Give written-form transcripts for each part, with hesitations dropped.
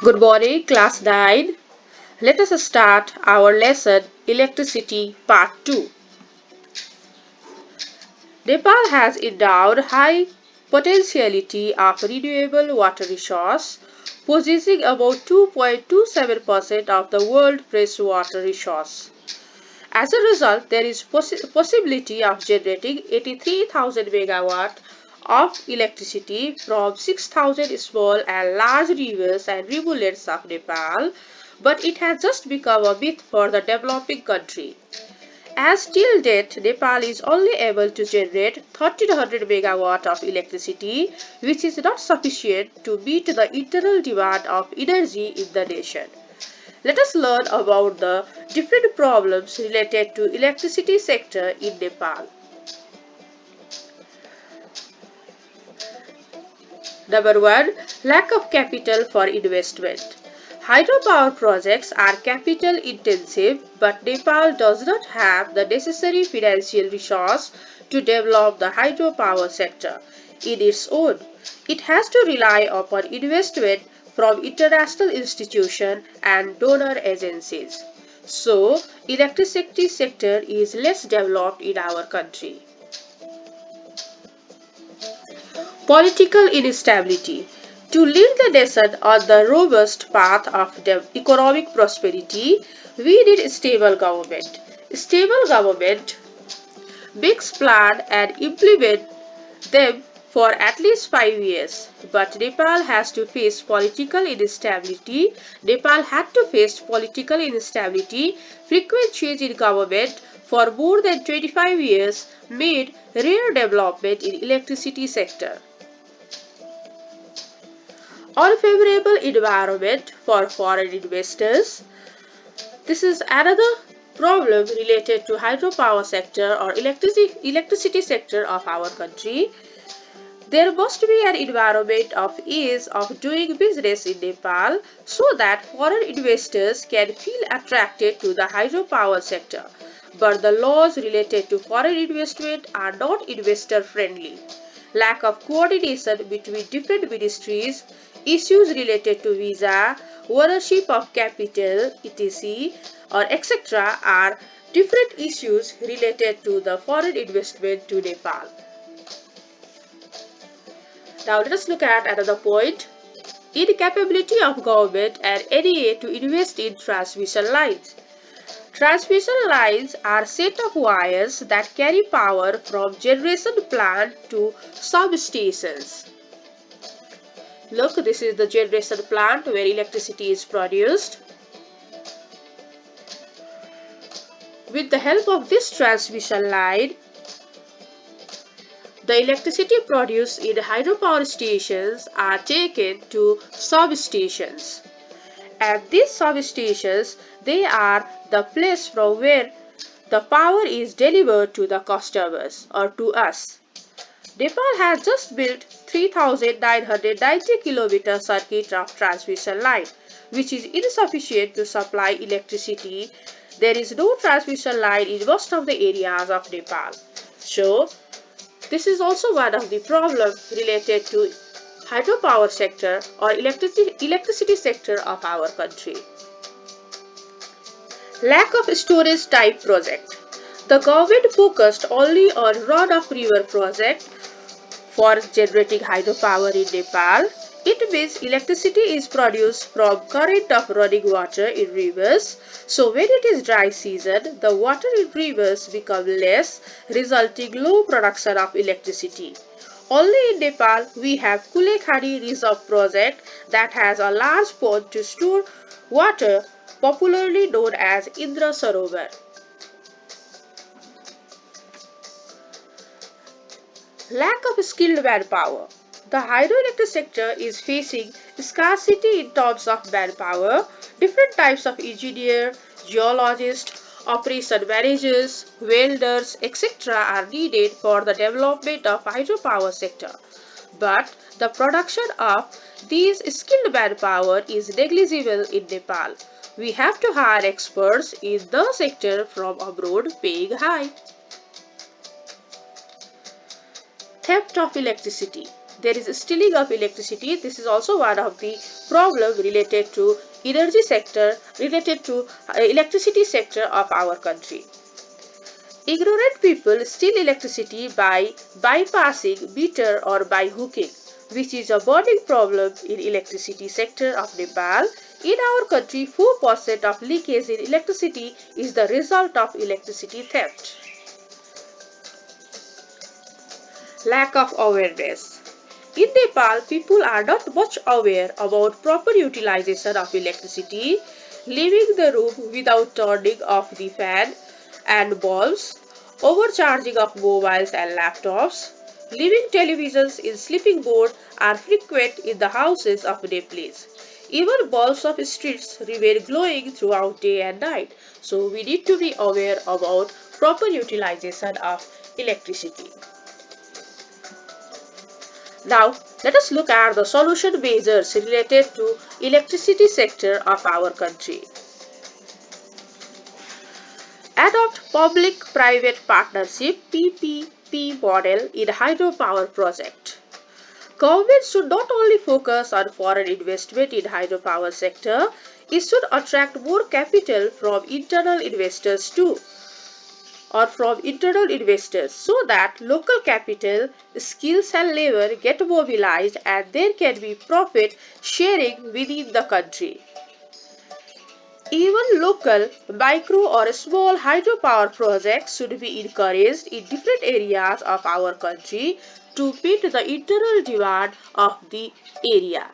Good morning, class 9. Let us start our lesson Electricity Part 2. Nepal has endowed high potentiality of renewable water resource, possessing about 2.27% of the world freshwater resource. As a result, there is possibility of generating 83,000 megawatt of electricity from 6,000 small and large rivers and rivulets of Nepal, but it has just become a myth for the developing country. As till date, Nepal is only able to generate 1,300 megawatt of electricity, which is not sufficient to meet the internal demand of energy in the nation. Let us learn about the different problems related to electricity sector in Nepal. Number 1. Lack of capital for investment. Hydropower projects are capital intensive, but Nepal does not have the necessary financial resource to develop the hydropower sector in its own. It has to rely upon investment from international institutions and donor agencies. So, electricity sector is less developed in our country. Political instability. To lead the nation on the robust path of economic prosperity, we need a stable government. Stable government makes plan and implement them for at least 5 years. But Nepal has to face political instability. Nepal had to face political instability, frequent change in government for more than 25 years made rare development in electricity sector. Unfavorable environment for foreign investors. This is another problem related to hydropower sector or electricity sector of our country. There must be an environment of ease of doing business in Nepal so that foreign investors can feel attracted to the hydropower sector. But the laws related to foreign investment are not investor friendly. Lack of coordination between different ministries, issues related to visa, ownership of capital, etc. or etc. are different issues related to the foreign investment to Nepal. Now let us look at another point. Incapability of government and NEA to invest in transmission lines. Transmission lines are set of wires that carry power from generation plant to substations. Look, this is the generation plant where electricity is produced. With the help of this transmission line, the electricity produced in hydropower stations are taken to substations. At these substations, they are the place from where the power is delivered to the customers or to us. Nepal has just built 3,990 km circuit of transmission line, which is insufficient to supply electricity. There is no transmission line in most of the areas of Nepal. So, this is also one of the problems related to hydropower sector or electricity sector of our country. Lack of storage type project. The government focused only on run-of-river project for generating hydropower in Nepal. It means electricity is produced from current of running water in rivers. So when it is dry season, the water in rivers become less, resulting low production of electricity. Only in Nepal we have Kulekhani Reserve project that has a large pond to store water, popularly known as Indra Sarovar. Lack of skilled manpower. The hydroelectric sector is facing scarcity in terms of manpower. Different types of engineers, geologists, operation managers, welders, etc. are needed for the development of hydropower sector. But the production of these skilled manpower is negligible in Nepal. We have to hire experts in the sector from abroad paying high. Theft of electricity. there is stealing of electricity. This is also one of the problem related to energy sector, related to electricity sector of our country. Ignorant people steal electricity by bypassing meter or by hooking, which is a burning problem in electricity sector of Nepal. In our country, 4% of leakage in electricity is the result of electricity theft. Lack of awareness. In Nepal, people are not much aware about proper utilization of electricity, leaving the room without turning off the fan and bulbs, overcharging of mobiles and laptops, leaving televisions in sleeping mode are frequent in the houses of Nepalese. Even bulbs of streets remain glowing throughout day and night. So we need to be aware about proper utilization of electricity. Now, let us look at the solution measures related to electricity sector of our country. Adopt public-private partnership PPP model in hydropower project. Government should not only focus on foreign investment in hydropower sector, it should attract more capital from internal investors too, or from internal investors, so that local capital, skills and labor get mobilized and there can be profit sharing within the country. Even local, micro or small hydropower projects should be encouraged in different areas of our country to meet the internal demand of the area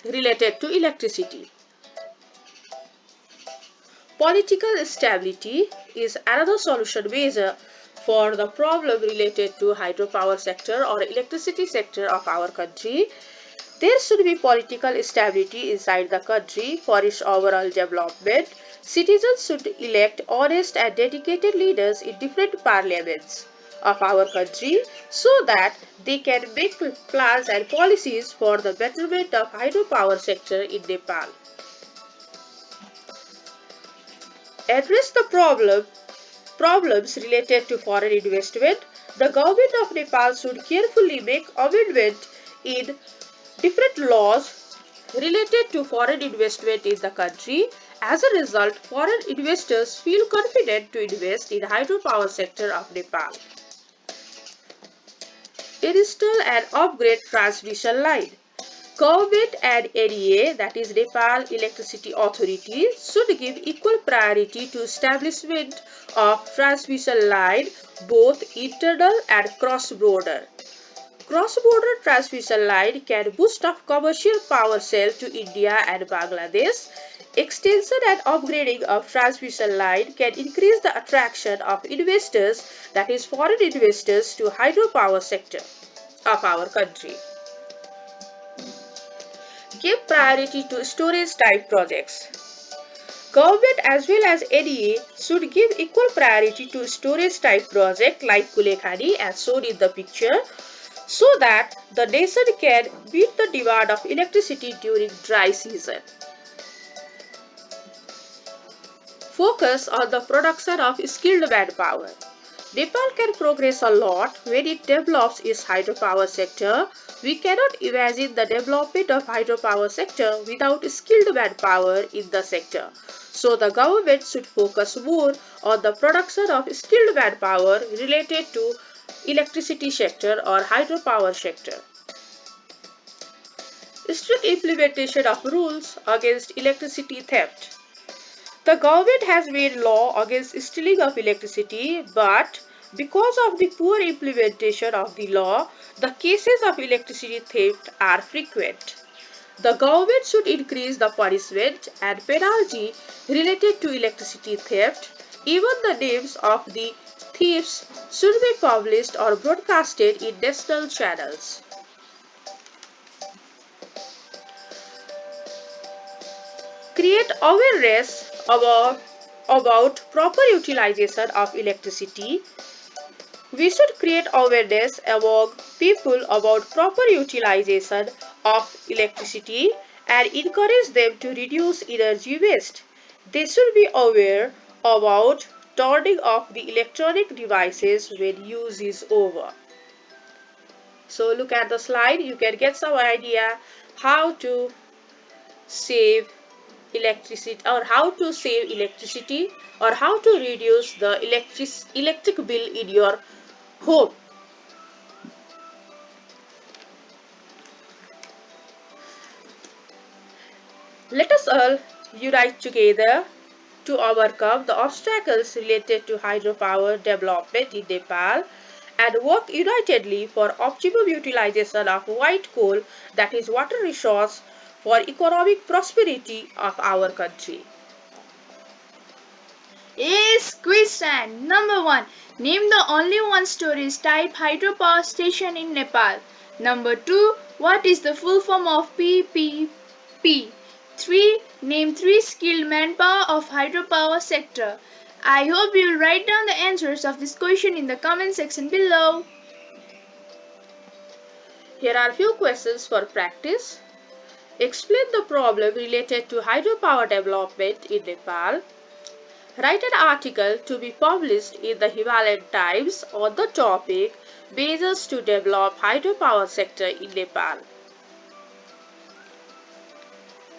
related to electricity. Political stability is another solution measure for the problem related to hydropower sector or electricity sector of our country. There should be political stability inside the country for its overall development. Citizens should elect honest and dedicated leaders in different parliaments of our country so that they can make plans and policies for the betterment of hydropower sector in Nepal. Address the problems related to foreign investment. The government of Nepal should carefully make amendment in different laws related to foreign investment in the country. As a result, foreign investors feel confident to invest in hydropower sector of Nepal. Install and upgrade transmission line. Government and NEA, that is Nepal Electricity Authority, should give equal priority to establishment of transmission line, both internal and cross-border. Cross-border transmission line can boost up commercial power sale to India and Bangladesh. Extension and upgrading of transmission line can increase the attraction of investors, that is foreign investors, to hydropower sector of our country. Give priority to storage type projects. Government as well as NEA should give equal priority to storage type project like Kulekhani as shown in the picture, so that the nation can meet the demand of electricity during dry season. Focus on the production of skilled manpower. Nepal can progress a lot when it develops its hydropower sector. We cannot imagine the development of hydropower sector without skilled manpower in the sector. So the government should focus more on the production of skilled manpower related to electricity sector or hydropower sector. Strict implementation of rules against electricity theft. The government has made law against stealing of electricity, but because of the poor implementation of the law, the cases of electricity theft are frequent. The government should increase the punishment and penalty related to electricity theft. Even the names of the thieves should be published or broadcasted in national channels. Create awareness about proper utilization of electricity. We should create awareness among people about proper utilization of electricity and encourage them to reduce energy waste. They should be aware about turning off the electronic devices when use is over. So look at the slide, you can get some idea how to save electricity or how to reduce the electric bill in your home. Let us all unite together to overcome the obstacles related to hydropower development in Nepal and work unitedly for optimum utilization of white coal, that is water resource, for economic prosperity of our country. Yes, question number 1. Name the only one storage type hydropower station in Nepal. Number 2. What is the full form of PPP? 3. Name 3 skilled manpower of hydropower sector. I hope you'll write down the answers of this question in the comment section below. Here are few questions for practice. Explain the problem related to hydropower development in Nepal. Write an article to be published in the Himalayan Times on the topic Measures to Develop Hydropower Sector in Nepal.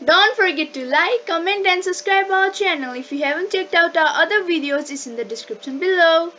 Don't forget to like, comment and subscribe our channel. If you haven't checked out our other videos, it's in the description below.